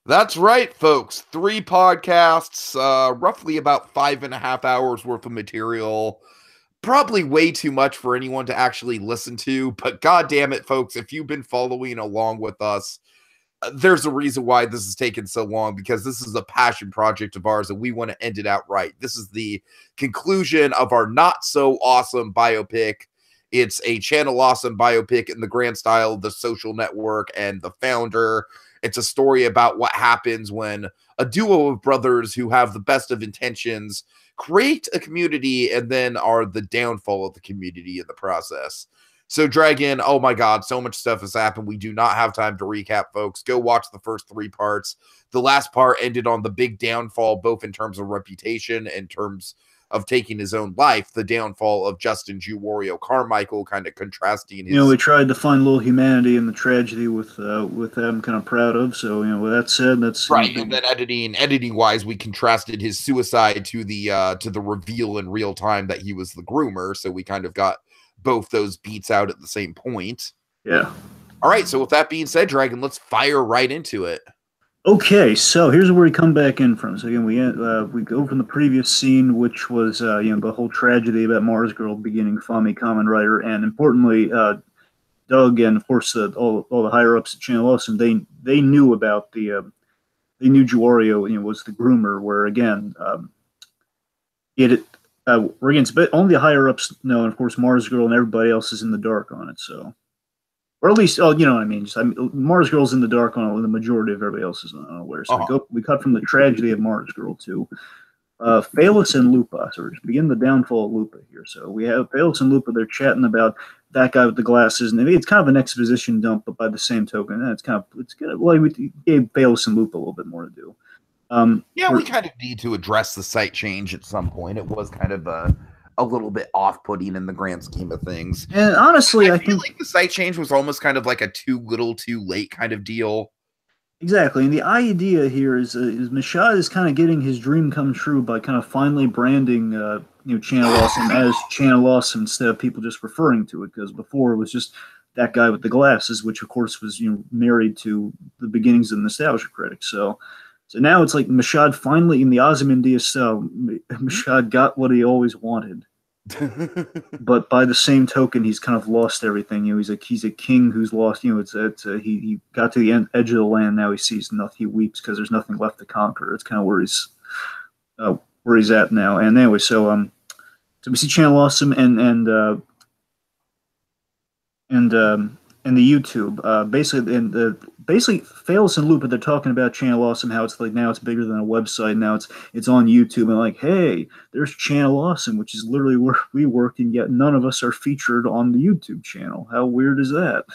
That's right, folks. 3 podcasts, roughly about 5.5 hours worth of material. Probably way too much for anyone to actually listen to, but god damn it, folks, if you've been following along with us, there's a reason why this has taken so long, because this is a passion project of ours and we want to end it out right. This is the conclusion of our not so awesome biopic. It's a channel awesome biopic in the grand style of The Social Network and The Founder. It's a story about what happens when a duo of brothers who have the best of intentions create a community and then are the downfall of the community in the process. So, Dragon, oh my God, so much stuff has happened. We do not have time to recap, folks. Go watch the first 3 parts. The last part ended on the big downfall, both in terms of reputation and in terms of taking his own life. The downfall of Justin JewWario Carmichael, kind of contrasting his. We tried to find a little humanity in the tragedy with that I'm kind of proud of. So, with that said, that's right. And then editing wise, we contrasted his suicide to the reveal in real time that he was the groomer. So we kind of got both those beats out at the same point. Yeah. All right. So with that being said, Dragon, let's fire right into it. Okay, so here's where we come back in from. So again, we go from the previous scene, which was the whole tragedy about Mars Girl beginning Fami Kamen Rider, and importantly, Doug and of course all the higher ups at Channel Awesome, they knew about they knew JewWario was the groomer. Where again, but only the higher ups know, and of course Mars Girl and everybody else is in the dark on it. So. Or at least, you know what I mean. Mars Girl's in the dark on it, the majority of everybody else is unaware. So we cut from the tragedy of Mars Girl to Phalos and Lupa. So we're just begin the downfall of Lupa here. So we have Phalos and Lupa. They're chatting about that guy with the glasses, and it's kind of an exposition dump, but by the same token, it's good. Well, we gave Phalos and Lupa a little bit more to do. We kind of need to address the site change at some point. It was kind of a little bit off-putting in the grand scheme of things. And honestly, I feel like the site change was almost kind of like a too little, too late kind of deal. Exactly, and the idea here is Mashad is kind of getting his dream come true by kind of finally branding Channel Awesome as Channel Awesome instead of people just referring to it, because before it was just that guy with the glasses, which of course was married to the beginnings of Nostalgia Critic. So now it's like Mashad finally, in the Ozymandias style, Mashad got what he always wanted. But by the same token, he's kind of lost everything. He's a king who's lost. He got to the edge of the land. Now he sees nothing. He weeps because there's nothing left to conquer. It's kind of where he's at now. And anyway, so we see Channel Awesome and the YouTube basically Phalos and Lupa, they're talking about Channel Awesome, how it's like now it's bigger than a website, now it's on YouTube, and like, hey, there's Channel Awesome, which is literally where we work, and yet none of us are featured on the YouTube channel. How weird is that?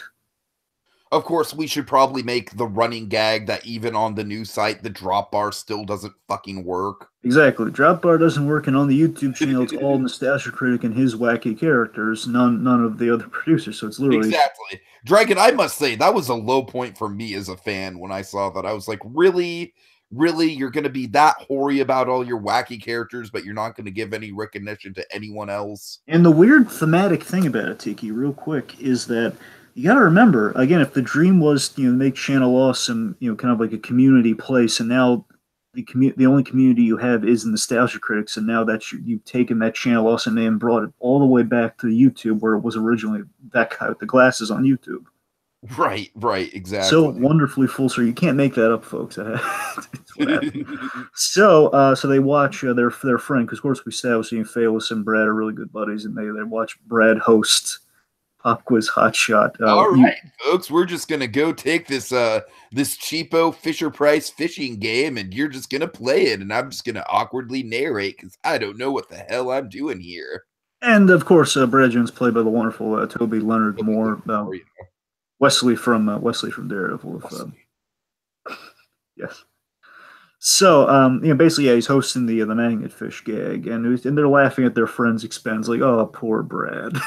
Of course, we should probably make the running gag that even on the new site, the drop bar still doesn't fucking work. Exactly. Drop bar doesn't work, and on the YouTube channel, it's all Nostalgia Critic and his wacky characters, none of the other producers. So it's literally... Exactly. Dragon, I must say, that was a low point for me as a fan when I saw that. I was like, really? Really? You're going to be that hoary about all your wacky characters, but you're not going to give any recognition to anyone else? And the weird thematic thing about it, Tiki, real quick, is that you got to remember, again, if the dream was to make Channel Awesome, kind of like a community place, and now the only community you have is Nostalgia Critics, and now that you've taken that Channel Awesome name and brought it all the way back to YouTube, where it was originally that guy with the glasses on YouTube. Right, exactly. So wonderfully full circle. You can't make that up, folks. So they watch their friend, because of course we established Phalos and Brad are really good buddies, and they watch Brad host Pop Quiz Hot Shot. All right, folks, we're just gonna go take this cheapo Fisher Price fishing game, and you're just gonna play it, and I'm just gonna awkwardly narrate because I don't know what the hell I'm doing here. And of course, Brad Jones, played by the wonderful Toby Leonard Moore, Wesley from Daredevil. Yes. So, basically, yeah, he's hosting the magnet fish gag, and they're laughing at their friend's expense, like, oh, poor Brad.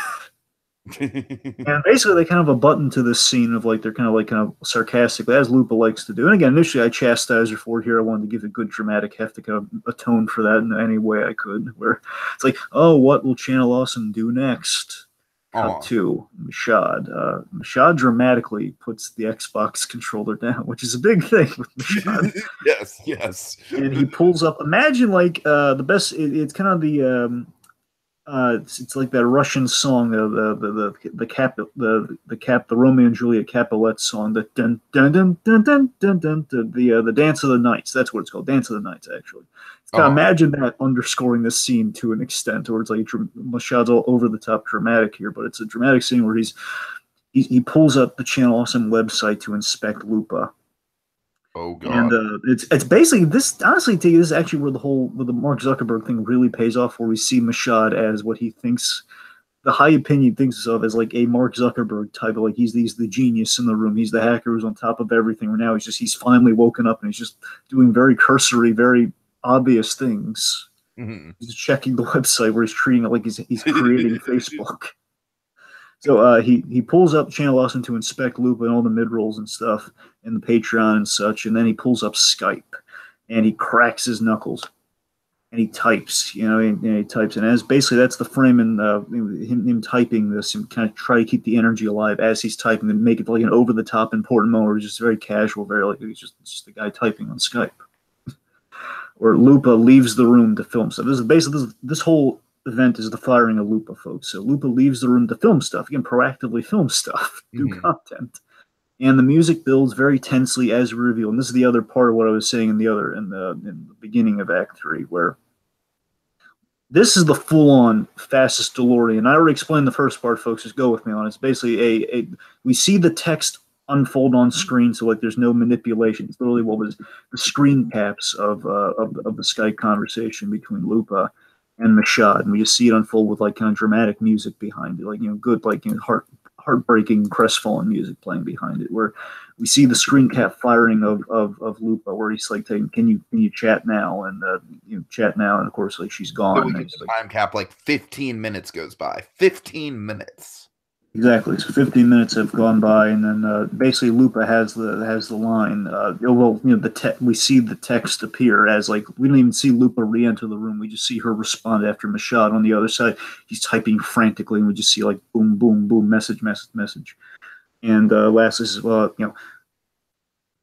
And basically they kind of a button to this scene of like they're kind of sarcastically, as Lupa likes to do. And again, initially I chastised her for it here. I wanted to give a good dramatic heft to kind of atone for that in any way I could, where it's like, oh, what will Channel Awesome do next? Cut to Mashad. Mashad dramatically puts the Xbox controller down, which is a big thing with Mashad. Yes. And he pulls up. Imagine like the best. It's kind of the it's like that Russian song, the Romeo and Juliet Capulet song, the dun dun dun dun dun dun dun, the Dance of the Nights. That's what it's called, Dance of the Nights. Actually, imagine that underscoring this scene to an extent, where it's like Mashad's all over the top dramatic here, but it's a dramatic scene where he pulls up the Channel Awesome website to inspect Lupa. Oh god! And it's basically this. Honestly, this is actually where the Mark Zuckerberg thing really pays off. Where we see Mashad as what he thinks, the high opinion thinks of as like a Mark Zuckerberg type of like he's the genius in the room. He's the hacker who's on top of everything. Right now, he's finally woken up and he's just doing very cursory, very obvious things. Mm-hmm. He's checking the website where he's treating it like he's creating Facebook. So he pulls up Channel Awesome to inspect Lupa and all the mid-rolls and stuff and the Patreon and such, and then he pulls up Skype and he cracks his knuckles and he types, and he types, and as basically that's the frame and him typing this and kind of try to keep the energy alive as he's typing and make it like an over-the-top important moment where it's just very casual, very like it's just the guy typing on Skype. Or Lupa leaves the room to film stuff. This whole event is the firing of Lupa, folks. So Lupa leaves the room to film stuff. Again, proactively film stuff, do content. And the music builds very tensely as we reveal. And this is the other part of what I was saying in the beginning of Act 3, where this is the full-on fastest DeLorean. I already explained the first part, folks. Just go with me on it. It's basically we see the text unfold on screen, so like there's no manipulation. It's literally what was the screen caps of the Skype conversation between Lupa and Mashad, and we just see it unfold with like kind of dramatic music behind it, like good like heartbreaking, crestfallen music playing behind it, where we see the screen cap firing of Lupa, where he's like saying, "Can you chat now?" And chat now, and of course like she's gone. So we get the time cap, like 15 minutes goes by. 15 minutes. Exactly. So 15 minutes have gone by, and then basically Lupa has the line. We see the text appear as like we don't even see Lupa re-enter the room. We just see her respond after Mashad on the other side. He's typing frantically, and we just see like boom, boom, boom, message. And lastly, says,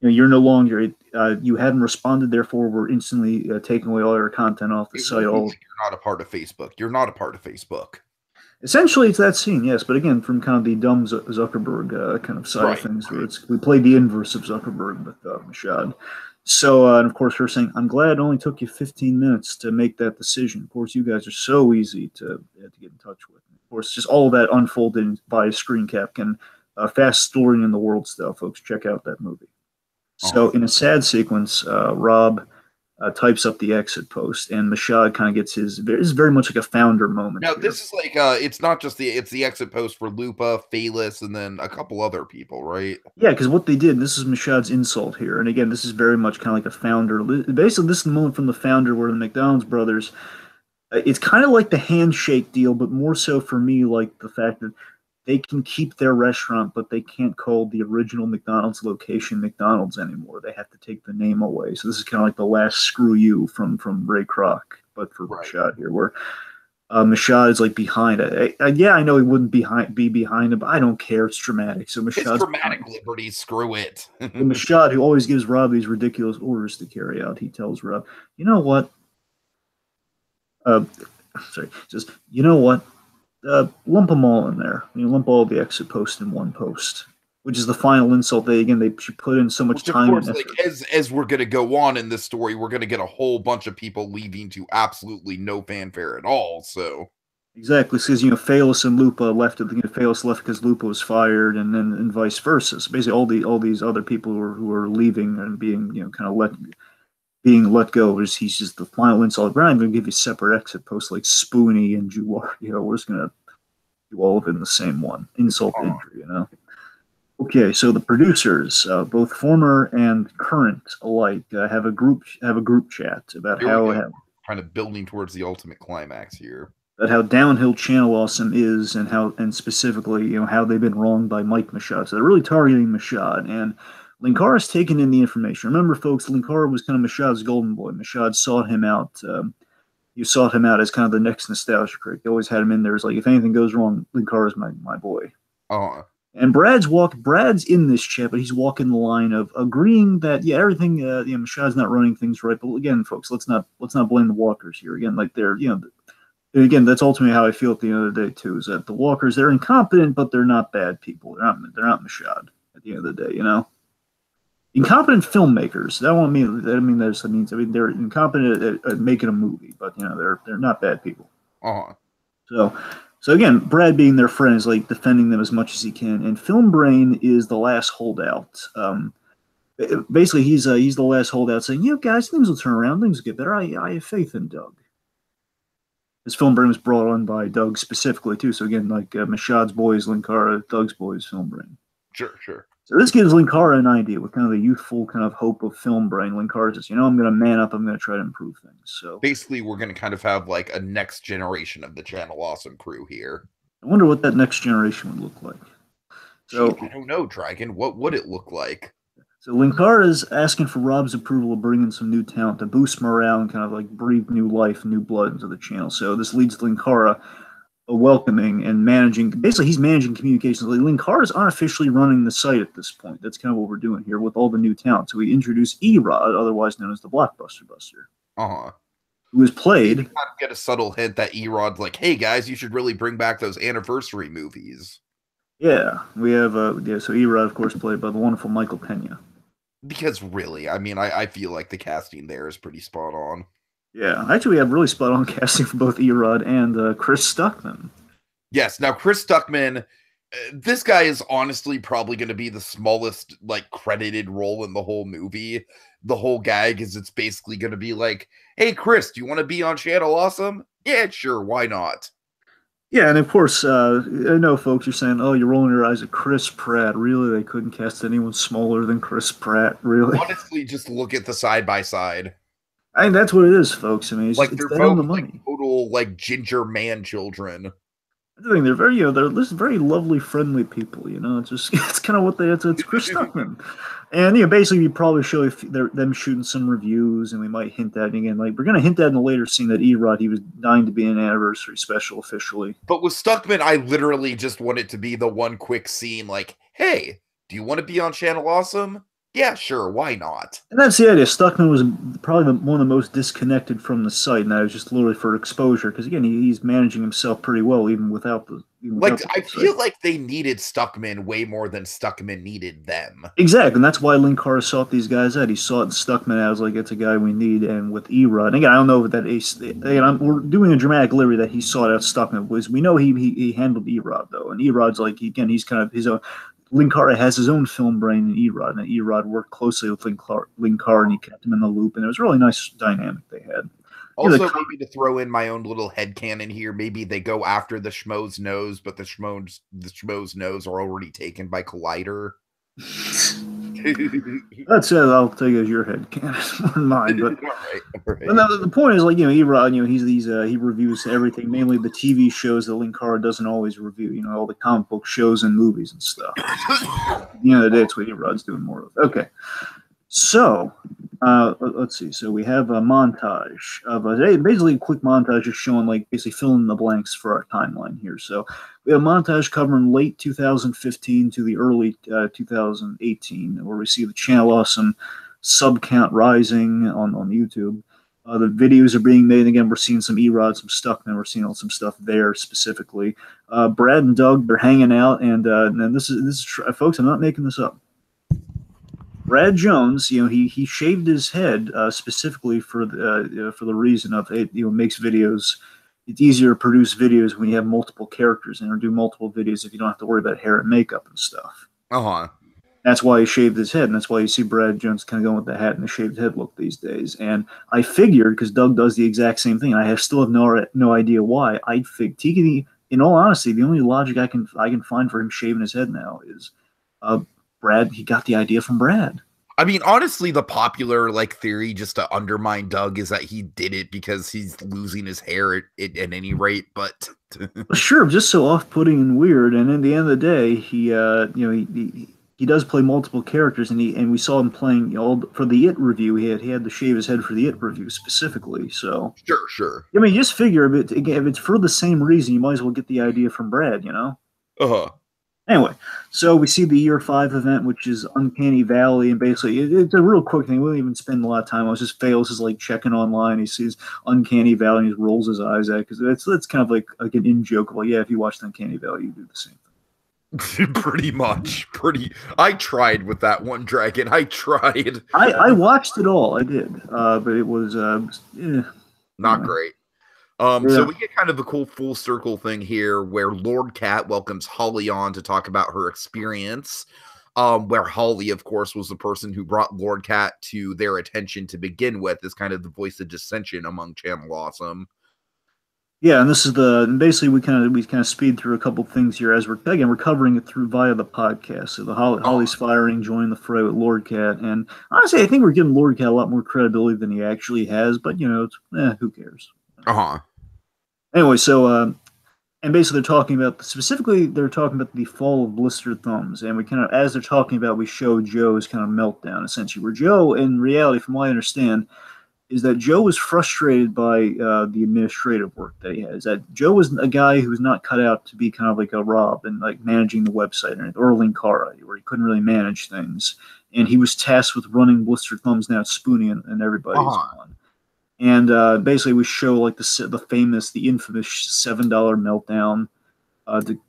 you're no longer. You hadn't responded, therefore we're instantly taking away all your content off the site. You're not a part of Facebook. You're not a part of Facebook. Essentially, it's that scene, yes, but again, from kind of the dumb Zuckerberg kind of side of things, where we played the inverse of Zuckerberg with Mashad. So, and of course, her saying, "I'm glad it only took you 15 minutes to make that decision. Of course, you guys are so easy to get in touch with." Of course, just all of that unfolded by a screen cap. And fast story in the world stuff, folks. Check out that movie. So, in a sad sequence, Rob types up the exit post, and Mashad kind of gets his. It's very much like a founder moment. Now, this is like it's not just it's the exit post for Lupa, Phalis, and then a couple other people, right? Yeah, because what they did, this is Mashad's insult here, and again, this is very much kind of like a founder. Basically, this is the moment from the founder where the McDonald's brothers. It's kind of like the handshake deal, but more so for me, like the fact that they can keep their restaurant, but they can't call the original McDonald's location McDonald's anymore. They have to take the name away. So this is kind of like the last screw you from Ray Kroc, but for Mashad here, where Mashad is like behind it. Yeah, I know he wouldn't be behind it, but I don't care. It's dramatic. So Mashad's dramatic liberty. Screw it. Mashad, who always gives Rob these ridiculous orders to carry out, he tells Rob, "You know what? He says, you know what? Lump them all in there. Lump all the exit posts in one post," which is the final insult. They put in so much time. Of course, like, as we're going to go on in this story, we're going to get a whole bunch of people leaving to absolutely no fanfare at all. So exactly, because Phalis and Lupa left. Phalis left because Lupa was fired, and vice versa. So basically, all these other people who are leaving and being kind of being let go. He's just the final insult. We're not going to give you separate exit posts like Spoonie and JewWario. We're just going to do all of it in the same one. Insult injury, Okay, so the producers, both former and current alike, have a group chat about kind of building towards the ultimate climax here. About how downhill Channel Awesome is, and specifically how they've been wronged by Mike Mashad. So they're really targeting Mashad, and Linkara's taken in the information. Remember, folks, Linkara was kind of Mashad's golden boy. Mashad sought him out you sought him out as kind of the next nostalgia critic. You always had him in there as like, if anything goes wrong, Linkara's my boy. And Brad's in this chat, but he's walking the line of agreeing that everything Mashad's not running things right. But again, folks, let's not blame the walkers here. Again, like they're again, that's ultimately how I feel at the end of the day too, is that the walkers, they're incompetent, but they're not bad people. They're not Mashad at the end of the day, Incompetent filmmakers. That won't mean they're incompetent at making a movie, but they're not bad people. So again, Brad being their friend is like defending them as much as he can, and Film Brain is the last holdout. Basically, he's the last holdout, saying, guys, things will turn around, things will get better. I have faith in Doug. This Film Brain was brought on by Doug specifically too. So again, like Mashad's boy is Linkara, Doug's boy is Film Brain. Sure. So this gives Linkara an idea with kind of the youthful kind of hope of Film Brain. Linkara says, I'm going to man up. I'm going to try to improve things. So basically, we're going to kind of have like a next generation of the Channel Awesome crew here. I wonder what that next generation would look like. So I don't know, Dragon. What would it look like? So Linkara is asking for Rob's approval of bringing some new talent to boost morale and kind of like breathe new life, new blood into the channel. So this leads to Linkara welcoming and managing. Basically, he's managing communications. Linkara is unofficially running the site at this point. That's kind of what we're doing here with all the new talent. So we introduce Erod, otherwise known as the Blockbuster Buster, who was played. You kind of get a subtle hint that Erod's like, "Hey guys, you should really bring back those anniversary movies." Yeah, we have so Erod, of course, played by the wonderful Michael Pena. Because really, I feel like the casting there is pretty spot on. Yeah, actually, we have really spot on casting for both Erod and Chris Stuckman. Yes, now Chris Stuckman, this guy is honestly probably going to be the smallest like credited role in the whole movie. The whole gag is it's basically going to be like, "Hey Chris, do you want to be on Channel Awesome? Yeah, sure, why not?" Yeah, and of course, I know folks are saying, "Oh, you're rolling your eyes at Chris Pratt. Really, they couldn't cast anyone smaller than Chris Pratt, really?" Honestly, just look at the side by side. I mean, that's what it is, folks. I mean, like it's they're both both the money. Like total like ginger man children. The thing, they're very, they're very lovely, friendly people. It's kind of what it's Chris Stuckman, and basically, you probably show them shooting some reviews, and we might hint at again. Like we're gonna hint at in the later scene that Erod, he was dying to be an anniversary special officially. But with Stuckman, I literally just want it to be the one quick scene, like, "Hey, do you want to be on Channel Awesome? Yeah, sure, why not?" And that's the idea. Stuckman was probably one of the most disconnected from the site, and that was just literally for exposure. Because again, he's managing himself pretty well, even without the. I feel like they needed Stuckman way more than Stuckman needed them. Exactly, and that's why Linkara sought these guys out. He sought Stuckman out as like it's a guy we need, and with Erod. And again, I don't know if that we're doing a dramatic delivery that he sought out Stuckman. We know he handled Erod though, and Erod's like he's kind of his own. Linkara has his own film brain in Erod, and Erod worked closely with Linkara, and he kept him in the loop, and it was a really nice dynamic they had. Also, maybe to throw in my own little headcanon here, maybe they go after the Schmo's nose, but the Schmo's nose are already taken by Collider. That's it. I'll take it as your headcanon, more than mine. But all right. But the point is, like, Erod, he reviews everything, mainly the TV shows that Linkara doesn't always review. All the comic book shows and movies and stuff. At the end of the day, it's what Erod's doing more of. Okay, so let's see. So we have a montage of basically a quick montage just showing, like, basically filling in the blanks for our timeline here. So we have a montage covering late 2015 to the early 2018, where we see the Channel Awesome sub count rising on YouTube. The videos are being made. Again, we're seeing some Erod, some Stuckman. We're seeing some stuff there specifically. Brad and Doug, they're hanging out, and this is folks. I'm not making this up. Brad Jones, he shaved his head specifically for the reason of it. Makes videos. It's easier to produce videos when you have multiple characters or do multiple videos if you don't have to worry about hair and makeup and stuff. That's why he shaved his head, and that's why you see Brad Jones kind of going with the hat and the shaved head look these days. And I figured, because Doug does the exact same thing, and I still have no idea why. I think Tiki, in all honesty, the only logic I can find for him shaving his head now is Brad. He got the idea from Brad. I mean, honestly, the popular theory just to undermine Doug is that he did it because he's losing his hair at any rate. But sure, just so off-putting and weird. And in the end of the day, he he does play multiple characters, and we saw him playing for the It review. He had to shave his head for the It review specifically. So Sure. I mean, just figure if it's for the same reason, you might as well get the idea from Brad. Uh-huh. Anyway, so we see the Year 5 event, which is Uncanny Valley, and basically it's a real quick thing. We don't even spend a lot of time on it. Just Fails is like checking online. He sees Uncanny Valley and he rolls his eyes at it because that's kind of like an in-joke of like, yeah, if you watch Uncanny Valley, you do the same thing. Pretty much. I tried with that one, Dragon. I tried. I watched it all. I did. But it was not great. So we get kind of a cool full circle thing here where Lord Cat welcomes Holly on to talk about her experience. Where Holly, of course, was the person who brought Lord Cat to their attention to begin with, as kind of the voice of dissension among Channel Awesome. Yeah, and this is basically we kind of speed through a couple things here as we're covering it through via the podcast. So the Holly's firing, joining the fray with Lord Cat, and honestly, I think we're giving Lord Cat a lot more credibility than he actually has. But who cares? Anyway, so and basically they're talking about the fall of Blistered Thumbs, and we kind of, as they're talking about, we show Joe's kind of meltdown essentially, where Joe, in reality, from what I understand, is that Joe was frustrated by the administrative work that he has. That Joe was a guy who was not cut out to be kind of like a Rob and like managing the website or Linkara, where he couldn't really manage things, and he was tasked with running Blistered Thumbs now, Spoonie and everybody's on. And basically, we show like the infamous $7 meltdown.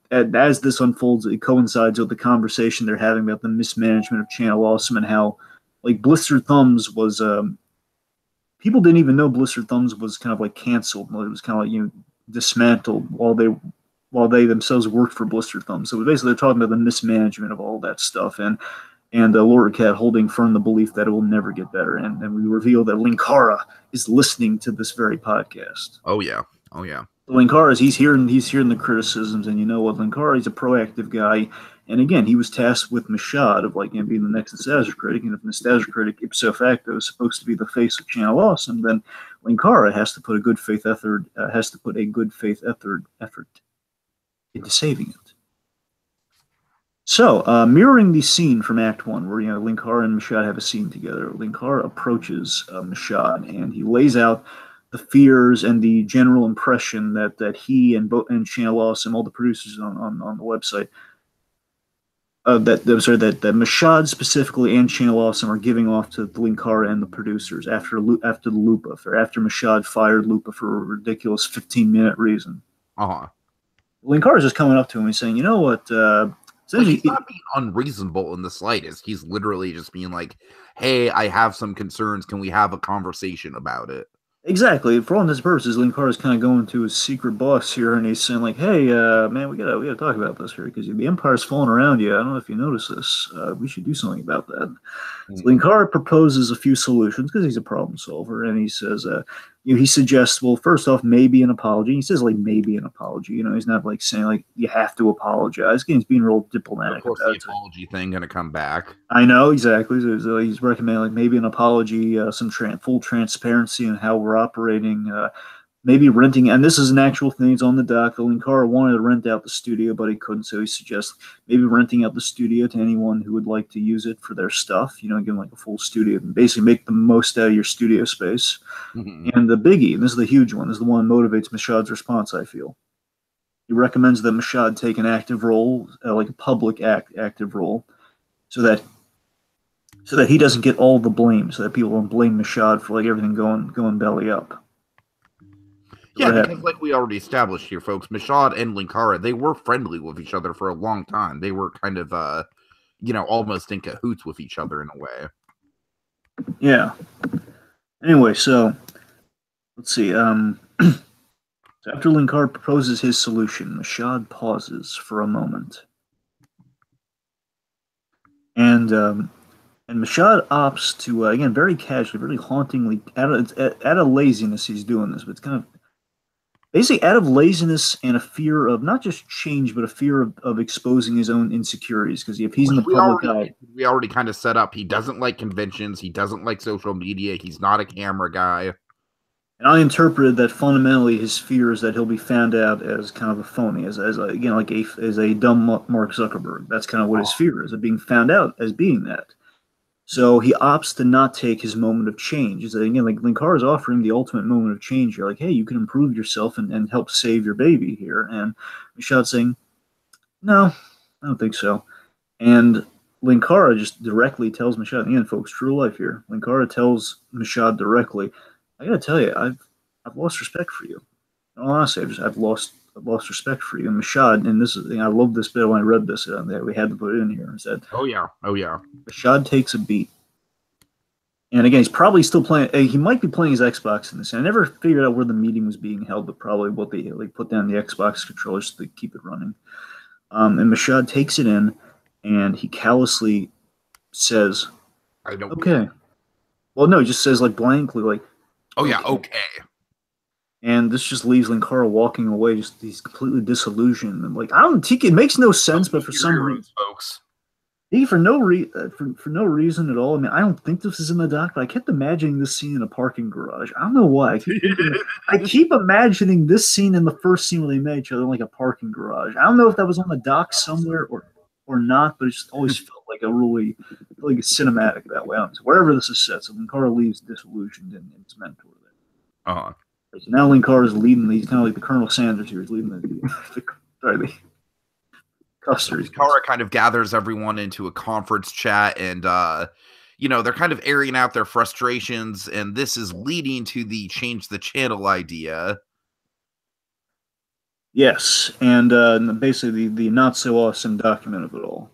As this unfolds, it coincides with the conversation they're having about the mismanagement of Channel Awesome and how, like, Blistered Thumbs was. People didn't even know Blistered Thumbs was kind of like canceled. It was kind of like dismantled while they themselves worked for Blistered Thumbs. So basically, they're talking about the mismanagement of all that stuff and Lord Cat holding firm the belief that it will never get better. And we reveal that Linkara is listening to this very podcast. Oh yeah. Linkara, he's hearing the criticisms, and you know what, Linkara, he's a proactive guy. And again, he was tasked with Mashad of being the next Nostalgia Critic. And if Nostalgia Critic ipso facto is supposed to be the face of Channel Awesome, then Linkara has to put a good faith effort into saving it. So, mirroring the scene from Act 1, where Linkara and Mashad have a scene together, Linkara approaches Mashad, and he lays out the fears and the general impression that he and Channel Awesome, all the producers on the website, that Mashad specifically and Channel Awesome are giving off to Linkara and the producers after Lupa, or after Mashad fired Lupa for a ridiculous 15-minute reason. Linkara's just coming up to him and saying, you know what? He's not being unreasonable in the slightest. He's literally just being like, hey, I have some concerns. Can we have a conversation about it? Exactly. For all intents and purposes, Linkara's kind of going to his secret boss here, and he's saying like, "Hey, man, we gotta talk about this here because the Empire's falling around you. I don't know if you notice this. We should do something about that." So Linkara proposes a few solutions because he's a problem solver, and he says, he suggests, well, first off, maybe an apology. He says like maybe an apology. He's not like saying like you have to apologize. He's being real diplomatic. Of course, the apology thing gonna come back. I know exactly. So he's recommending like maybe an apology, some full transparency in how we're operating. Maybe renting, and this is an actual thing. It's on the dock. Linkara wanted to rent out the studio, but he couldn't, so he suggests maybe renting out the studio to anyone who would like to use it for their stuff. Give them like a full studio, and basically make the most out of your studio space. And the biggie, and this is the huge one, this is the one that motivates Mashad's response, I feel. He recommends that Mashad take an active role, like a public active role, so that he doesn't get all the blame, so that people don't blame Mashad for like everything going belly up. Yeah, because like we already established here, folks, Mashad and Linkara, they were friendly with each other for a long time. They were kind of, almost in cahoots with each other in a way. Yeah. Anyway, so let's see. So after Linkara proposes his solution, Mashad pauses for a moment, and Mashad opts to again very casually, very hauntingly, out of laziness, he's doing this, but it's kind of. Basically, out of laziness and a fear of not just change, but a fear of exposing his own insecurities. Because if he's in the public eye, we already kind of set up. He doesn't like conventions. He doesn't like social media. He's not a camera guy. And I interpreted that fundamentally his fear is that he'll be found out as kind of a phony, as again like as a dumb Mark Zuckerberg. That's kind of what his fear is, of being found out as being that. So he opts to not take his moment of change. Is that again like Linkara is offering the ultimate moment of change here, like, hey, you can improve yourself and help save your baby here. And Michaud's saying, no, I don't think so. And Linkara just directly tells Michaud, again, folks, true life here. Linkara tells Michaud directly, I gotta tell you, I've lost respect for you. Honestly, I've lost respect for you. And Michaud, and this is, I love this bit when I read this. We had to put it in here. And said, "Oh yeah." Michaud takes a beat, and again, he's probably still playing. He might be playing his Xbox in this. And I never figured out where the meeting was being held, but probably what they like put down the Xbox controllers to keep it running. And Michaud takes it in, and he callously says, "I don't." Okay. Well, no, he just says like blankly, like, "Oh yeah, okay." And this just leaves Linkara walking away, just he's completely disillusioned. And like, I don't think it makes no sense, but for some reason, folks, for no reason at all. I mean, I don't think this is in the doc, but I kept imagining this scene in a parking garage. I don't know why. I keep imagining this scene in the first scene where they met each other in like a parking garage. I don't know if that was on the doc somewhere or not, but it just always felt like a really like a cinematic that way. So wherever this is set, so Linkara leaves disillusioned and his mentor there. Uh-huh. So now Linkara is leading. He's kind of like the Colonel Sanders here. He's leading the custody. Linkara kind of gathers everyone into a conference chat, and they're kind of airing out their frustrations, and this is leading to the change the channel idea. Yes, and basically the not so awesome document of it all.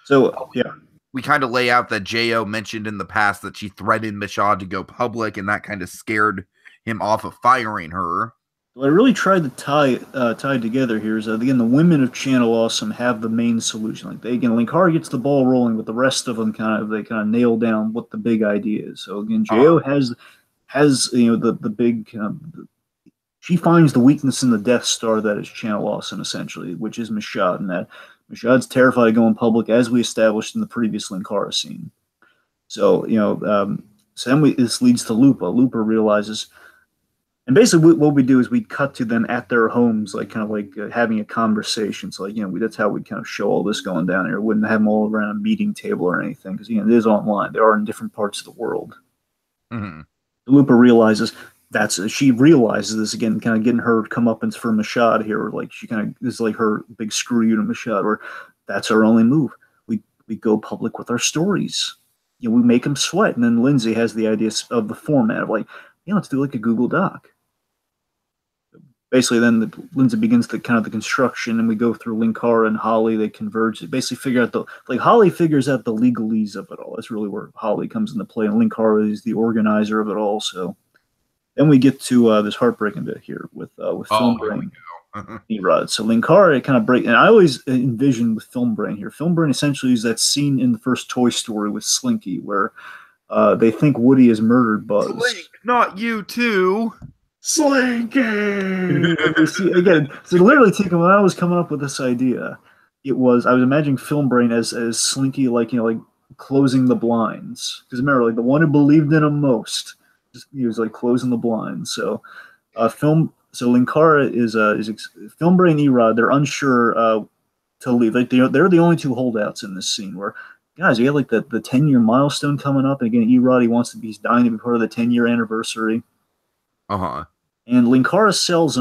So yeah, we kind of lay out that Jo mentioned in the past that she threatened Michaud to go public, and that kind of scared him off of firing her. What I really tried to tie together here is that again the women of Channel Awesome have the main solution. Like Linkara gets the ball rolling, but the rest of them kind of nail down what the big idea is. So again, Jo has the big she finds the weakness in the Death Star that is Channel Awesome essentially, which is Michaud, and that Michaud's terrified of going public, as we established in the previous Linkara scene. So this leads to Lupa. Lupa realizes. And basically, what we do is we cut to them at their homes, like kind of like having a conversation. So, that's how we kind of show all this going down here. We wouldn't have them all around a meeting table or anything because, it is online. They are in different parts of the world. Mm-hmm. Lupa realizes she realizes this again, kind of getting her comeuppance for Michaud here. Like she kind of this is like her big screw you to Michaud, where that's our only move. We go public with our stories. We make them sweat. And then Lindsay has the idea of the format of like, let's do like a Google Doc. Basically, then Lindsay begins the construction, and we go through Linkara and Holly. They converge. They basically figure out Holly figures out the legalese of it all. That's really where Holly comes into play, and Linkara is the organizer of it all. So then we get to this heartbreaking bit here with Film Brain, Erod. So Linkara kind of break, and I always envision with Film Brain here. Film Brain essentially is that scene in the first Toy Story with Slinky where they think Woody has murdered Buzz. Slink, not you too. Slinky! Again, so literally, when I was coming up with this idea, I was imagining Film Brain as Slinky, like closing the blinds. Because remember, the one who believed in him most, he was closing the blinds. So, Linkara is Film Brain, Erod. They're unsure to leave. They're the only two holdouts in this scene. Where guys, we have the 10-year milestone coming up, and again, Erod he's dying to be part of the 10-year anniversary. And Linkara sells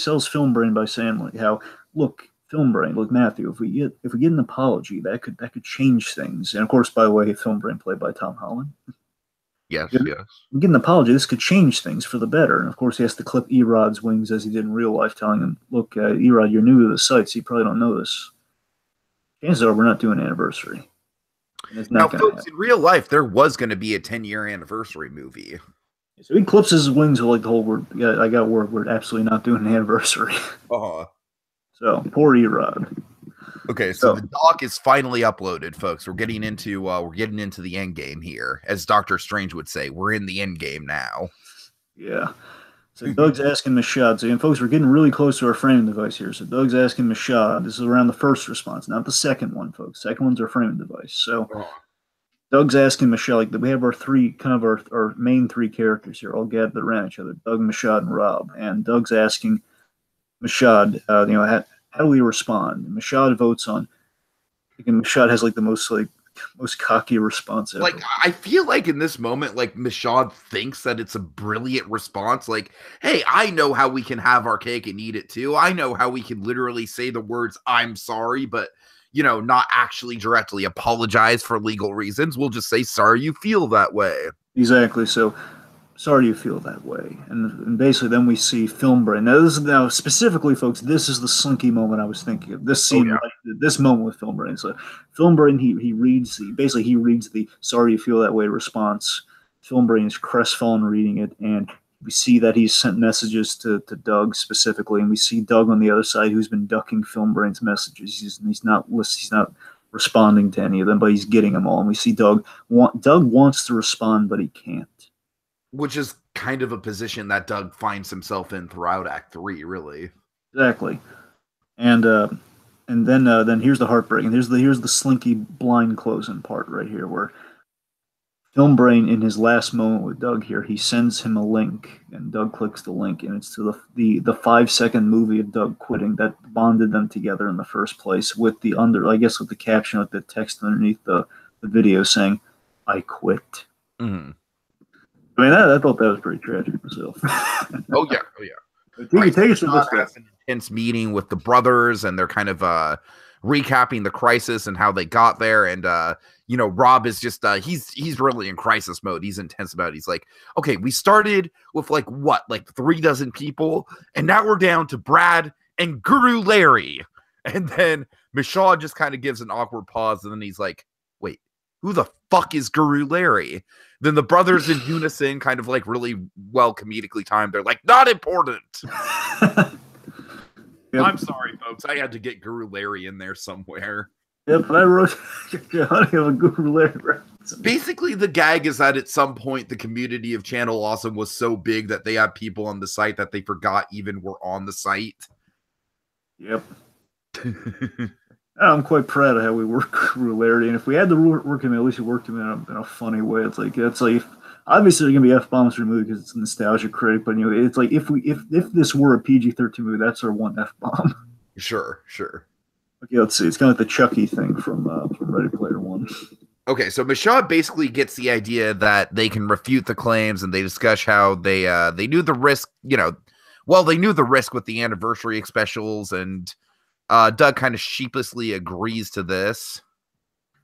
sells Film Brain by saying how, look, Film Brain, look, Matthew, if we get an apology, that could change things. And of course, by the way, Film Brain played by Tom Holland. Yes. We get an apology, this could change things for the better. And of course, he has to clip Erod's wings as he did in real life, telling him, look, Erod, you're new to the site, so you probably don't know this. Chances are we're not doing an anniversary. Now, folks, in real life, there was going to be a 10-year anniversary movie. So he clips his wings with the whole word. Yeah, I got word. We're absolutely not doing an anniversary. So poor Erod. Okay, so the doc is finally uploaded, folks. We're getting into the end game here, as Doctor Strange would say. We're in the end game now. Yeah. So Doug's asking Michaud. So, folks, we're getting really close to our framing device here. So Doug's asking Michaud. This is around the first response, not the second one, folks. Second one's our framing device. So Doug's asking Michelle, like, we have our three, kind of our main three characters here, all gathered around each other, Doug, Michaud, and Rob. And Doug's asking Michaud, how do we respond? And Michaud votes on, again, Michaud has like the most cocky response ever. Like, I feel like in this moment, like, Michaud thinks that it's a brilliant response. Like, hey, I know how we can have our cake and eat it too. I know how we can literally say the words, I'm sorry, but, you know, not actually directly apologize for legal reasons. We'll just say, sorry you feel that way. Exactly. So, sorry you feel that way. And basically then we see Film Brain. Now, specifically, folks, this is the slinky moment I was thinking of. This scene, this moment with Film Brain. So Film Brain, he reads the sorry you feel that way response. Film Brain is crestfallen reading it, and we see that he's sent messages to Doug specifically, and we see Doug on the other side who's been ducking Film Brain's messages. He's not responding to any of them, but he's getting them all. And we see Doug wants to respond, but he can't. Which is kind of a position that Doug finds himself in throughout Act 3, really. Exactly. And then here's the heartbreak, and here's the slinky blind closing part right here, where Film Brain, in his last moment with Doug here, he sends him a link, and Doug clicks the link, and it's to the 5-second movie of Doug quitting that bonded them together in the first place, with the with the caption, with the text underneath the video saying, "I quit." Mm-hmm. I mean, I thought that was pretty tragic myself. Oh yeah. Take us from this has an intense meeting with the brothers, and they're kind of recapping the crisis and how they got there. And you know, Rob is just he's really in crisis mode. He's intense about it. He's like, okay, we started with like 3 dozen people, and now we're down to Brad and Guru Larry. And then Michaud just kind of gives an awkward pause, and then he's like, wait, who the fuck is Guru Larry? Then the brothers in unison, kind of like really well comedically timed, they're like, not important. Yep. I'm sorry, folks. I had to get Guru Larry in there somewhere. Yep, I wrote a Guru Larry reference. Basically, the gag is that at some point, the community of Channel Awesome was so big that they had people on the site that they forgot even were on the site. Yep. I'm quite proud of how we work Guru, and if we had to work him, at least we worked him in a funny way. It's like obviously there's gonna be F-bombs removed because it's a nostalgia critic, but you know, it's like if this were a PG-13 movie, that's our one F-bomb. Sure. Okay, let's see. It's kind of like the Chucky thing from Ready Player One. Okay, so Michaud basically gets the idea that they can refute the claims, and they discuss how they knew the risk. You know, well, they knew the risk with the anniversary specials, and Doug kind of sheepishly agrees to this.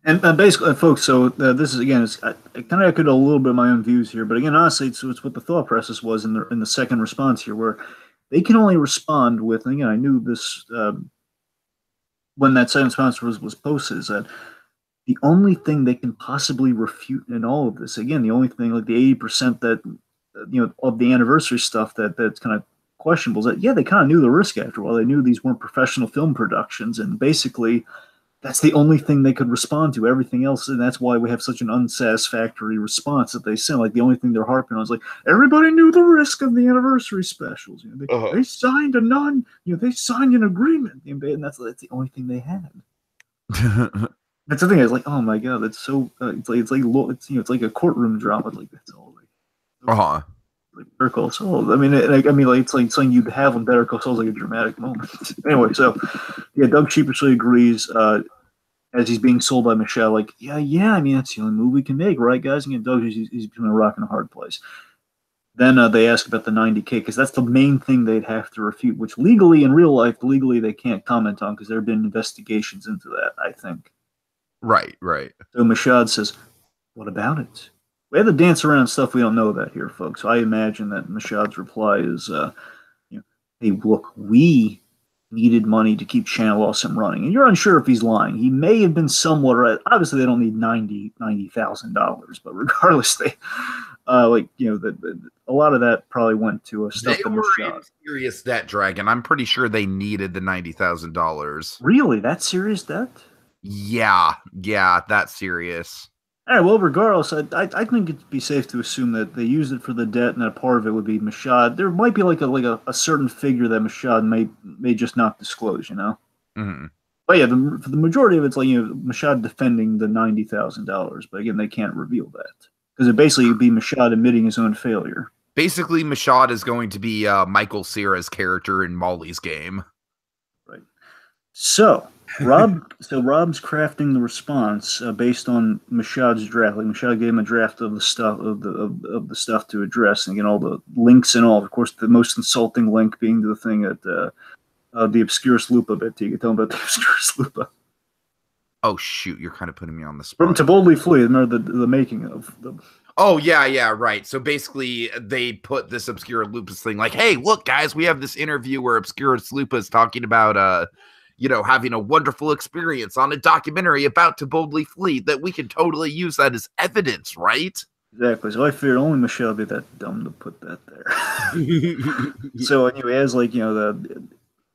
And basically, folks, so this is, again, I kind of echoed a little bit of my own views here, but again, honestly, it's what the thought process was in the second response here, where they can only respond with, and again, I knew this when that second response was posted, is that the only thing they can possibly refute in all of this, again, the only thing, like the 80% that, you know, of the anniversary stuff that's kind of questionable, is that, yeah, they kind of knew the risk after a while. They knew these weren't professional film productions, and basically that's the only thing they could respond to. Everything else, and that's why we have such an unsatisfactory response that they send. Like, the only thing they're harping on is like, everybody knew the risk of the anniversary specials. You know, they signed they signed an agreement, and that's the only thing they had. That's the thing. It's like, oh my god, that's so. It's like a courtroom drama. Like, that's all. Like, like Better Call Saul. I mean, it's like something you'd have on Better Call Saul, like a dramatic moment. Anyway, so yeah, Doug sheepishly agrees as he's being sold by Michelle. Like, yeah. I mean, that's the only move we can make, right, guys? And Doug, he's between a rock and a hard place. Then they ask about the 90K, because that's the main thing they'd have to refute, which legally, in real life, they can't comment on because there have been investigations into that, I think. Right. So Michaud says, what about it? We have to dance around stuff we don't know about here, folks. So I imagine that Michaud's reply is, hey, look, we needed money to keep Channel Awesome running. And you're unsure if he's lying. He may have been somewhat right. Obviously, they don't need $90,000, but regardless, they, a lot of that probably went to stuff that Michaud. They were in serious debt, Dragon. I'm pretty sure they needed the $90,000. Really? That serious debt? Yeah, that's serious. All right, well, regardless, I think it'd be safe to assume that they used it for the debt, and that part of it would be Michaud. There might be like a certain figure that Michaud may just not disclose, you know? Mm-hmm. Oh yeah, for the majority of it's like Mashad defending the $90,000, but again they can't reveal that because it basically would be Mashad admitting his own failure. Basically, Mashad is going to be Michael Cera's character in Molly's Game. Right. So Rob's crafting the response based on Mashad's draft. Like Mashad gave him a draft of the stuff of the stuff to address, and again all the links and all. Of course, the most insulting link being to the thing at the Obscurus Lupa bit. You can tell them about the Obscurus Lupa. Oh shoot, you're kind of putting me on the spot. From To Boldly Flee, remember the making of the. Oh yeah, right. So basically, they put this Obscure Lupus thing like, "Hey, look, guys, we have this interview where Obscurus Lupa is talking about having a wonderful experience on a documentary about To Boldly Flee that we can totally use that as evidence, right?" Exactly. So I figured only Michelle would be that dumb to put that there. So anyway, as like the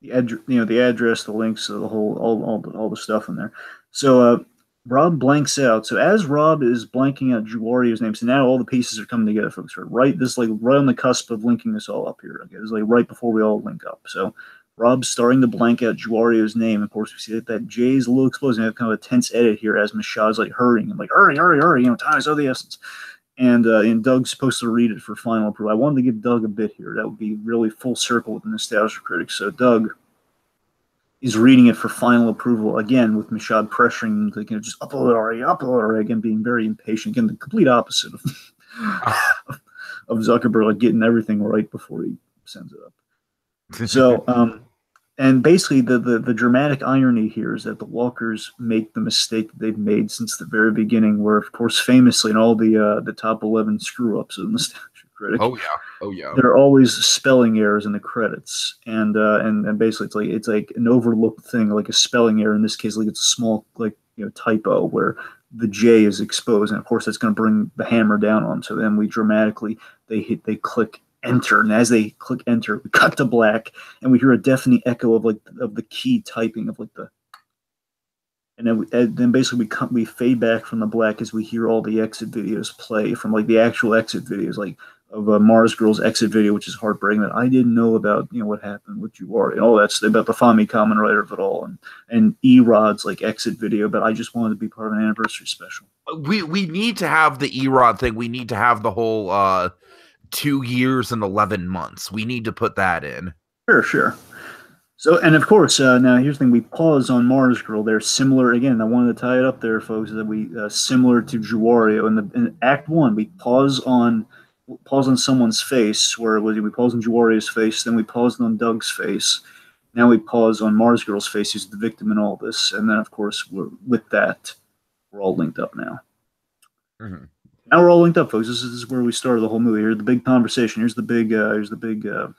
address, the links, the whole all the stuff in there. So Rob blanks out. So as Rob is blanking out JewWario's name, so now all the pieces are coming together, folks. Right, this is like right on the cusp of linking this all up here. Okay, it's like right before we all link up. So Rob's starting to blank out JewWario's name. Of course, we see that J is a little explosive. We have kind of a tense edit here as Mashad's like hurrying. I'm like, hurry, time is of the essence. And Doug's supposed to read it for final approval. I wanted to give Doug a bit here. That would be really full circle with the nostalgia critics. So Doug is reading it for final approval again, with Mashad pressuring him to just upload it already, again, being very impatient. Again, the complete opposite of Zuckerberg, like getting everything right before he sends it up. So, and basically the dramatic irony here is that the Walkers make the mistake that they've made since the very beginning, where, of course, famously in all the top 11 screw-ups of the nostalgia critic. Oh yeah. There are always spelling errors in the credits, and basically it's like an overlooked thing, like a spelling error. In this case, like it's a small typo where the J is exposed, and of course that's going to bring the hammer down on. So then they click enter, and as they click enter, we cut to black, and we hear a deafening echo of the key typing of like the. And then basically we fade back from the black as we hear all the exit videos play from like the actual exit videos, like of Mars Girl's exit video, which is heartbreaking, that I didn't know about, what happened with JewWario and all that's about the Fami common writer of it all, and Erod's like exit video, but I just wanted to be part of an anniversary special. We need to have the Erod thing. We need to have the whole 2 years and 11 months. We need to put that in. Sure. So, and of course, now here's the thing: we pause on Mars Girl. They're similar. Again, I wanted to tie it up there, folks. That we similar to JewWario in Act 1. We pause on someone's face, where we pause on JewWario's face, then we paused on Doug's face. Now we pause on Mars Girl's face, who's the victim in all this, and then of course we're all linked up now. Mm-hmm. Now we're all linked up, folks. This is where we started the whole movie. Here's the big conversation. Here's the big. You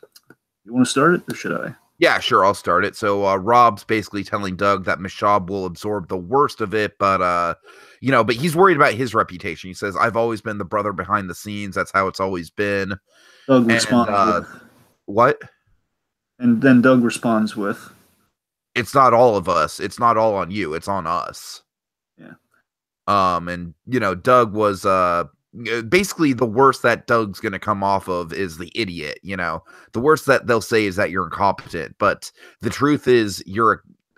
want to start it, or should I? Yeah, sure, I'll start it. So Rob's basically telling Doug that Mashab will absorb the worst of it, but he's worried about his reputation. He says, "I've always been the brother behind the scenes. That's how it's always been." Doug responds with, what? And then Doug responds with, "It's not all of us. It's not all on you. It's on us." Yeah. And Doug was basically the worst that Doug's going to come off of is the idiot. The worst that they'll say is that you're incompetent, but the truth is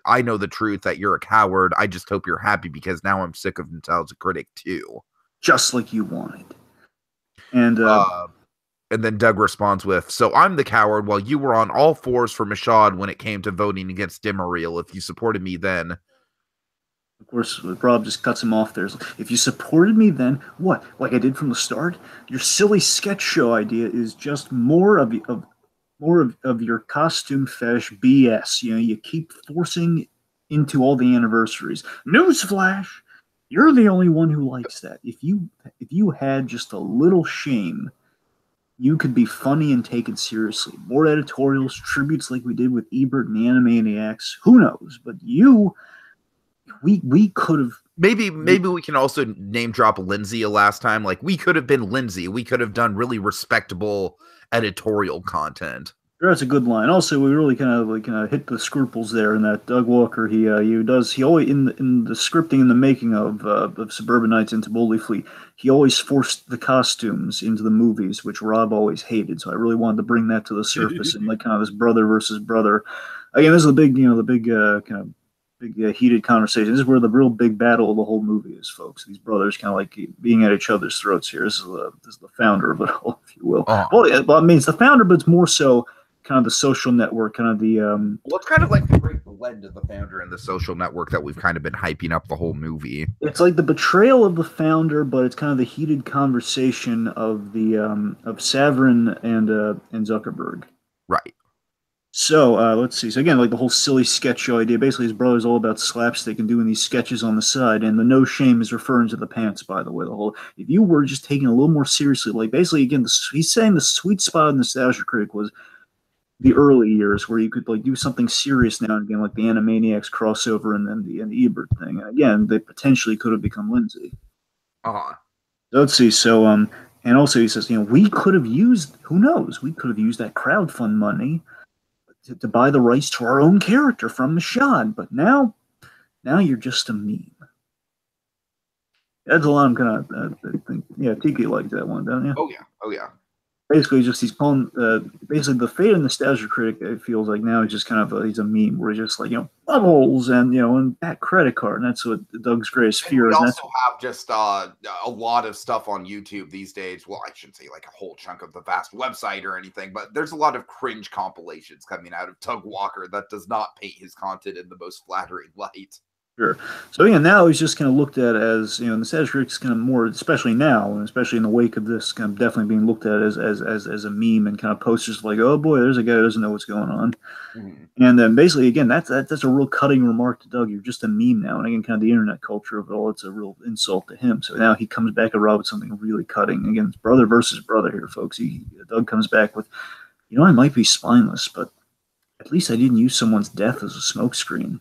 I know the truth that you're a coward. I just hope you're happy because now I'm sick of nostalgia critic too. Just like you wanted. And then Doug responds with, "So I'm the coward while you were on all fours for Mashad when it came to voting against Dimmereel. If you supported me then." Of course, Rob just cuts him off there. If you supported me then, what? Like I did from the start? Your silly sketch show idea is just more of your costume fetish BS. You keep forcing into all the anniversaries. Newsflash! You're the only one who likes that. If you had just a little shame, you could be funny and taken seriously. More editorials, tributes like we did with Ebert and the Animaniacs. Who knows? But we could have maybe we can also name drop Lindsay last time. Like we could have been Lindsay. We could have done really respectable editorial content. That's a good line. Also, we really kind of hit the scruples there in that Doug Walker. He always in the scripting and the making of Suburban Nights into Boldly Flee. He always forced the costumes into the movies, which Rob always hated. So I really wanted to bring that to the surface and like kind of this brother versus brother. Again, this is the big heated conversation. This is where the real big battle of the whole movie is, folks. These brothers kind of like being at each other's throats here. This is the founder of it all, if you will. Well, I mean, it's the founder, but it's more so kind of the social network, kind of the well, it's kind of like the great blend of the founder and the social network that we've kind of been hyping up the whole movie. It's like the betrayal of the founder, but it's kind of the heated conversation of the of Saverin and Zuckerberg. Right. So let's see. So again, like the whole silly sketch show idea. Basically, his brother's all about slapstick and doing these sketches on the side. And the no shame is referring to the pants, by the way. The whole, if you were just taking it a little more seriously, like basically, again, he's saying the sweet spot of Nostalgia Critic was the early years where you could like do something serious now and again, like the Animaniacs crossover and then the Ebert thing. And again, they potentially could have become Lindsay. So let's see. So and also he says, we could have used, who knows, we could have used that crowdfund money to buy the rights to our own character from Mashad, but now you're just a meme. That's a lot of kind of Tiki liked that one, don't you? Oh yeah. Basically, he's calling basically the fate of Nostalgia Critic. It feels like now is just kind of he's a meme where he's just like bubbles and and that credit card, and that's what Doug's greatest fear is. We also have just a lot of stuff on YouTube these days. Well, I shouldn't say like a whole chunk of the vast website or anything, but there's a lot of cringe compilations coming out of Doug Walker that does not paint his content in the most flattering light. Sure. So again, now he's just kind of looked at as Nostalgia Critic's kind of more, especially now, and especially in the wake of this, kind of definitely being looked at as a meme and kind of posters like, oh boy, there's a guy who doesn't know what's going on. Mm-hmm. And then basically, again, that's a real cutting remark to Doug. You're just a meme now, and again, kind of the internet culture of it all. It's a real insult to him. So now he comes back around with something really cutting. Again, it's brother versus brother here, folks. Doug comes back with, I might be spineless, but at least I didn't use someone's death as a smokescreen.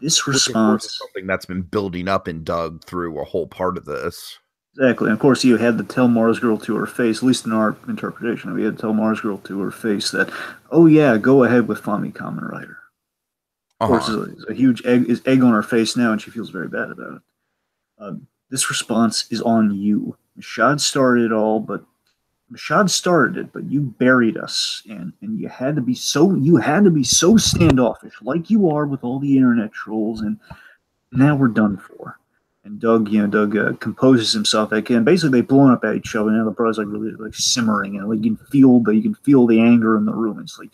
This response is something that's been building up in Doug through a whole part of this. Exactly. And of course, you had to tell Mars Girl to her face, at least in our interpretation. We had to tell Mars Girl to her face that, oh yeah, go ahead with Fami Kamen Rider. Of course, there's a huge egg on her face now, and she feels very bad about it. This response is on you. Mashad started it all, but you buried us, and you had to be so standoffish, like you are with all the internet trolls, and now we're done for. And Doug composes himself again. Basically, they've blown up at each other, and now the brothers like really like simmering, and like you can feel the anger in the room. It's like,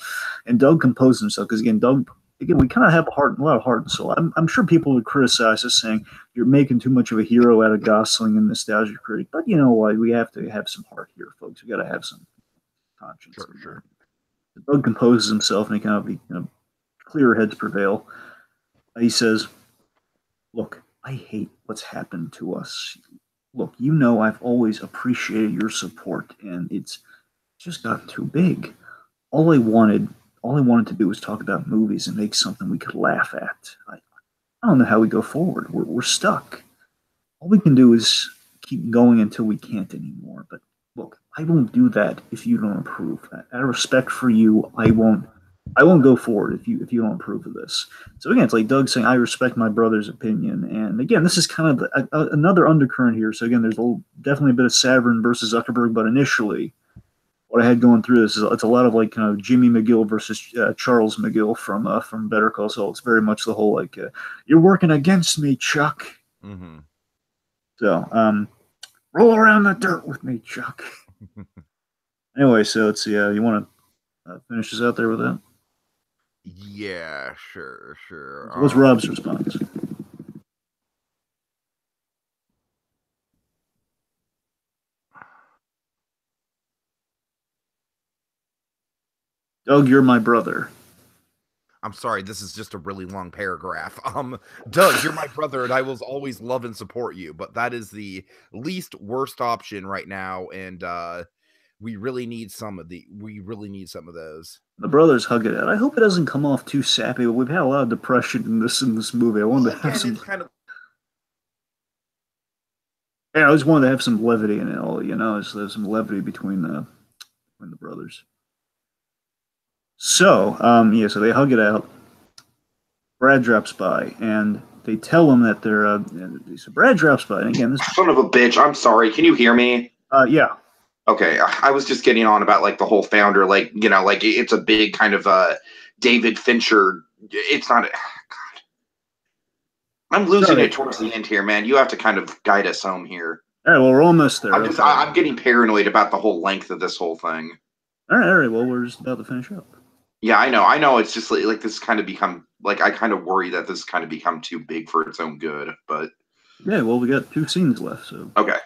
and Doug composes himself because we kind of have a lot of heart and soul. I'm sure people would criticize us saying you're making too much of a hero out of Gosling and Nostalgia Critic, but you know what? We have to have some heart here, folks. We got to have some conscience. Sure. Doug composes himself, and he kind of clearer heads prevail. He says, "Look, I hate what's happened to us. Look, I've always appreciated your support, and it's just gotten too big. All I wanted to do was talk about movies and make something we could laugh at. I don't know how we go forward. We're stuck. All we can do is keep going until we can't anymore. But look, I won't do that if you don't approve. Out of respect for you, I won't go forward if you don't approve of this." So again, it's like Doug saying, "I respect my brother's opinion." And again, this is kind of another undercurrent here. So again, there's definitely a bit of Saverin versus Zuckerberg, but initially, what I had going through this is it's a lot of like kind of Jimmy McGill versus Charles McGill from Better Call Saul. It's very much the whole like you're working against me, Chuck. Mm-hmm. So roll around the dirt with me, Chuck. Anyway, so let's see. You want to finish this out there with that? Yeah, sure. So what's Rob's response? Doug, you're my brother. I'm sorry, this is just a really long paragraph. Doug, you're my brother, and I will always love and support you, but that is the least worst option right now, and we really need some of those. The brothers hug it out. I hope it doesn't come off too sappy, but we've had a lot of depression in this movie. I wanted to have some I just wanted to have some levity in it all, so there's some levity between the brothers. So, so they hug it out. Brad drops by, and they tell him that they're. So Brad drops by, and again, this son of a bitch. I'm sorry. Can you hear me? Yeah. Okay, I was just getting on about like the whole founder, like it's a big kind of David Fincher. It's not. God. I'm losing it towards the end here, man. You have to kind of guide us home here. All right, well, we're almost there. I'm getting paranoid about the whole length of this whole thing. All right. Well, we're just about to finish up. Yeah, I know. It's just like this kind of become like I kind of worry that this kind of become too big for its own good. But yeah, well, we got 2 scenes left, so okay.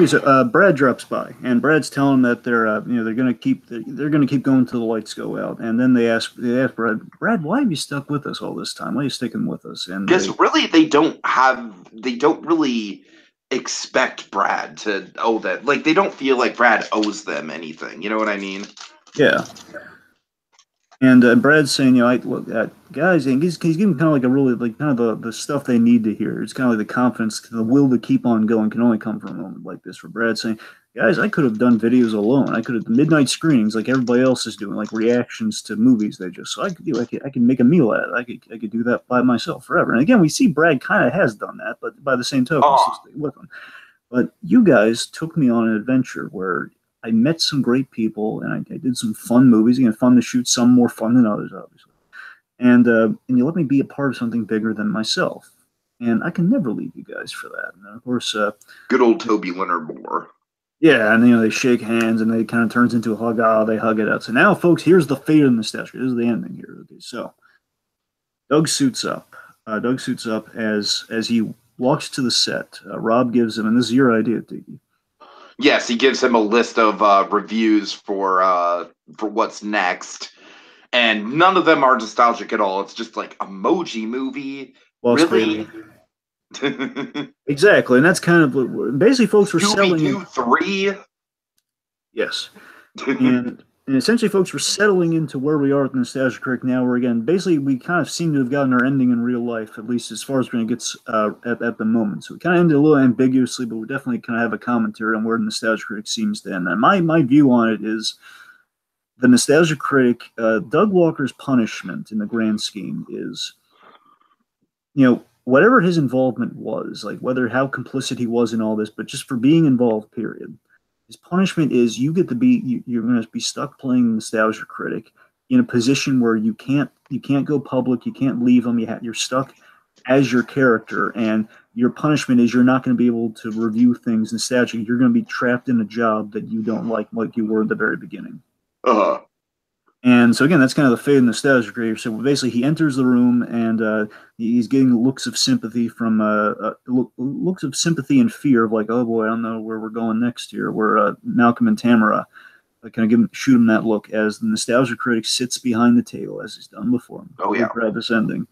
So Brad drops by, and Brad's telling them that they're gonna keep going till the lights go out. And then they ask Brad, why have you stuck with us all this time? Why are you sticking with us? And because really they don't really expect Brad to owe that. Like they don't feel like Brad owes them anything. You know what I mean? Yeah. And Brad's saying, guys, and he's giving kind of like a really like kind of the stuff they need to hear. It's kind of like the confidence, the will to keep on going can only come from a moment like this. For Brad saying, guys, I could have done videos alone. I could have midnight screenings like everybody else is doing, like reactions to movies they just. So I could do. I could make a meal at it. I could do that by myself forever. And again, we see Brad kind of has done that, but by the same token, he's with him. But you guys took me on an adventure where I met some great people, and I did some fun movies. Again, fun to shoot, some more fun than others, obviously. And you let me be a part of something bigger than myself. And I can never leave you guys for that. And of course, good old Toby Leonard Moore. Yeah, and they shake hands, and they kind of turns into a hug. They hug it out. So now, folks, here's the fate of the nostalgia. This is the ending here. Okay, so Doug suits up. Doug suits up as he walks to the set. Rob gives him, and this is your idea, Tiki. Yes, he gives him a list of reviews for what's next, and none of them are nostalgic at all. It's just like Emoji Movie. Really? Exactly, and that's kind of basically, folks were selling 3. Yes, and essentially, folks, we're settling into where we are with the Nostalgia Critic now. Where again, basically, we kind of seem to have gotten our ending in real life, at least as far as we're going to get at the moment. So we kind of ended a little ambiguously, but we definitely kind of have a commentary on where the Nostalgia Critic seems to end. And my view on it is the Nostalgia Critic, Doug Walker's punishment in the grand scheme is, whatever his involvement was, like how complicit he was in all this, but just for being involved, period. His punishment is you're going to be stuck playing Nostalgia Critic in a position where you can't go public, you can't leave him, you're stuck as your character, and your punishment is you're not going to be able to review things nostalgic. You're going to be trapped in a job that you don't like you were at the very beginning. And so again, that's kind of the fate of Nostalgia Creator. So basically, he enters the room, and he's getting looks of sympathy from looks of sympathy and fear of like, oh boy, I don't know where we're going next here. Where Malcolm and Tamara kind of shoot him that look as the Nostalgia Critic sits behind the table as he's done before. Oh yeah, Brad this ending.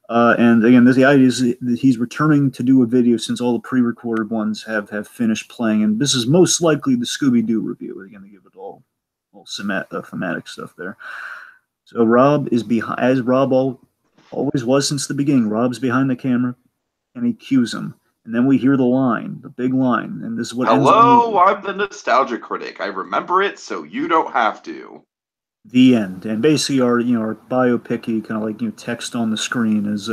And again, the idea is that he's returning to do a video since all the pre-recorded ones have finished playing, and this is most likely the Scooby-Doo review. We're going to give it all thematic stuff there. So Rob is behind, as Rob always was since the beginning. Rob's behind the camera, and he cues him, and then we hear the big line, and this is what. Hello, I'm the Nostalgia Critic. I remember it, so you don't have to. The end, and basically our biopic-y kind of like text on the screen is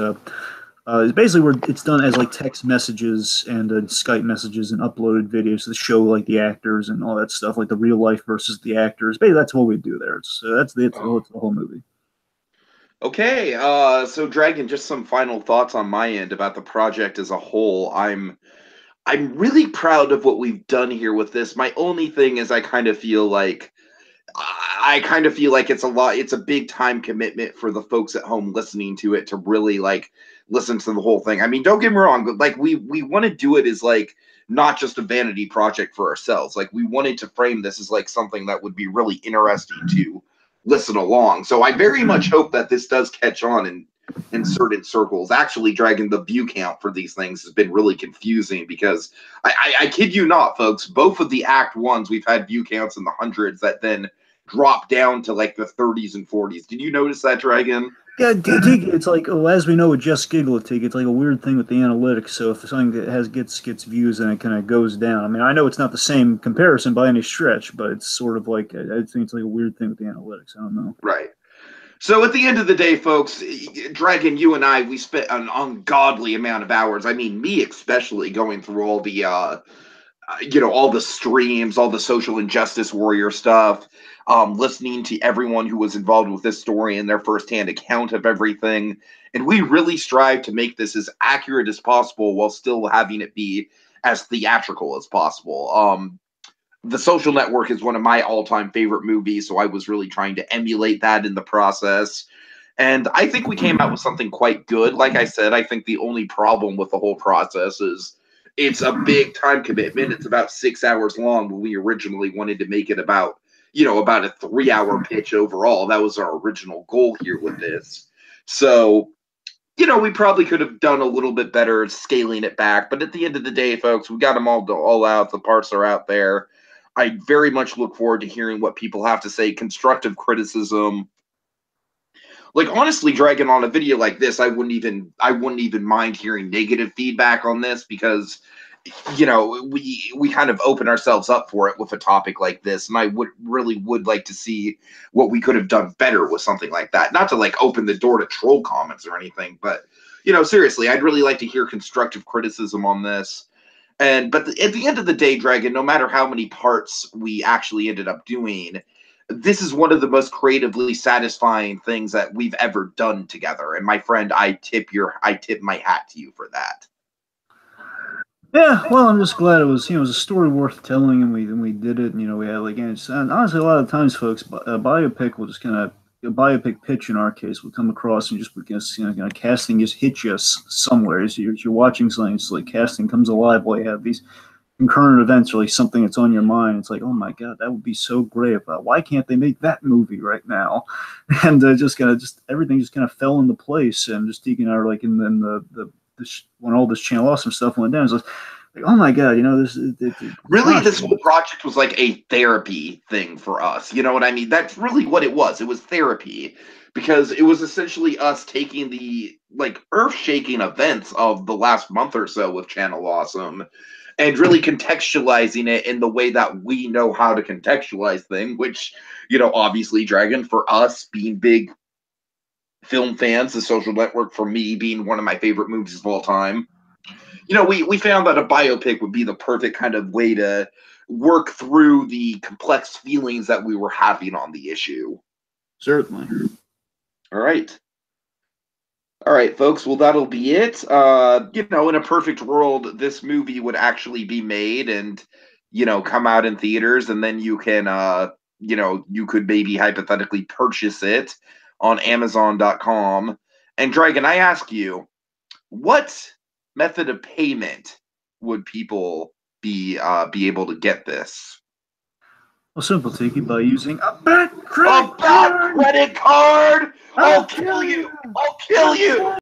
basically where it's done as like text messages and Skype messages and uploaded videos to show like the actors and all that stuff, like the real life versus the actors. Basically, that's what we do there. That's the whole movie. Okay, so Dragon, just some final thoughts on my end about the project as a whole. I'm really proud of what we've done here with this. My only thing is I kind of feel like it's a big time commitment for the folks at home listening to it to really like listen to the whole thing. I mean, don't get me wrong, but like we want to do it as like not just a vanity project for ourselves. Like we wanted to frame this as like something that would be really interesting to listen along. So I very much hope that this does catch on in certain circles. Actually, Dragon, the view count for these things has been really confusing because I kid you not, folks, both of the Act 1s, we've had view counts in the hundreds that then drop down to like the 30s and 40s. Did you notice that, Dragon? Yeah, it's like, as we know with Just Giggle, it's like a weird thing with the analytics. So if something that gets views, then it kind of goes down. I mean, I know it's not the same comparison by any stretch, but it's sort of like, I think it's like a weird thing with the analytics. I don't know. Right. So at the end of the day, folks, Dragon, you and I, we spent an ungodly amount of hours. I mean, me especially, going through all the you know, all the streams, all the social injustice warrior stuff, listening to everyone who was involved with this story and their firsthand account of everything. And we really strive to make this as accurate as possible while still having it be as theatrical as possible. The Social Network is one of my all-time favorite movies, so I was really trying to emulate that in the process. And I think we came out with something quite good. Like I said, I think the only problem with the whole process is it's a big time commitment. It's about 6 hours long when we originally wanted to make it about, you know, about a 3-hour pitch overall. That was our original goal here with this. So, you know, we probably could have done a little bit better scaling it back. But at the end of the day, folks, we got them all out. The parts are out there. I very much look forward to hearing what people have to say. Constructive criticism. Like, honestly, Dragon, on a video like this, I wouldn't even mind hearing negative feedback on this, because, you know, we kind of open ourselves up for it with a topic like this, and I would like to see what we could have done better with something like that. Not to like open the door to troll comments or anything, but, you know, seriously, I'd really like to hear constructive criticism on this. But at the end of the day, Dragon, no matter how many parts we actually ended up doing, this is one of the most creatively satisfying things that we've ever done together. And my friend, I tip my hat to you for that. Yeah, well, I'm just glad it was, you know, it was a story worth telling, and we did it. And, you know, we had, like, and honestly, a lot of times, folks, a biopic will just kind of, a biopic pitch in our case will come across and just, because, you know, kind of casting just hits you somewhere. As you're watching something, it's like casting comes alive while you have these concurrent events, or like something that's on your mind. It's like, oh my god, that would be so great. Why can't they make that movie right now? And just everything just kind of fell into place. And just Tiki and I are like, and then when all this Channel Awesome stuff went down, it's like, oh my god, you know, this whole project was like a therapy thing for us. You know what I mean? That's really what it was. It was therapy, because it was essentially us taking the like earth-shaking events of the last month or so with Channel Awesome and really contextualizing it in the way that we know how to contextualize things, which, you know, obviously, Dragon, for us being big film fans, The Social Network, for me, being one of my favorite movies of all time, you know, we found that a biopic would be the perfect kind of way to work through the complex feelings that we were having on the issue. Certainly. All right. All right, folks. Well, that'll be it. You know, in a perfect world, this movie would actually be made and, you know, come out in theaters, and then you can, you know, you could maybe hypothetically purchase it on Amazon.com. And Dragon, I ask you, what method of payment would people be able to get this? Well, simple, Tiki, by using a bad credit card. I'll kill you! I'll kill you!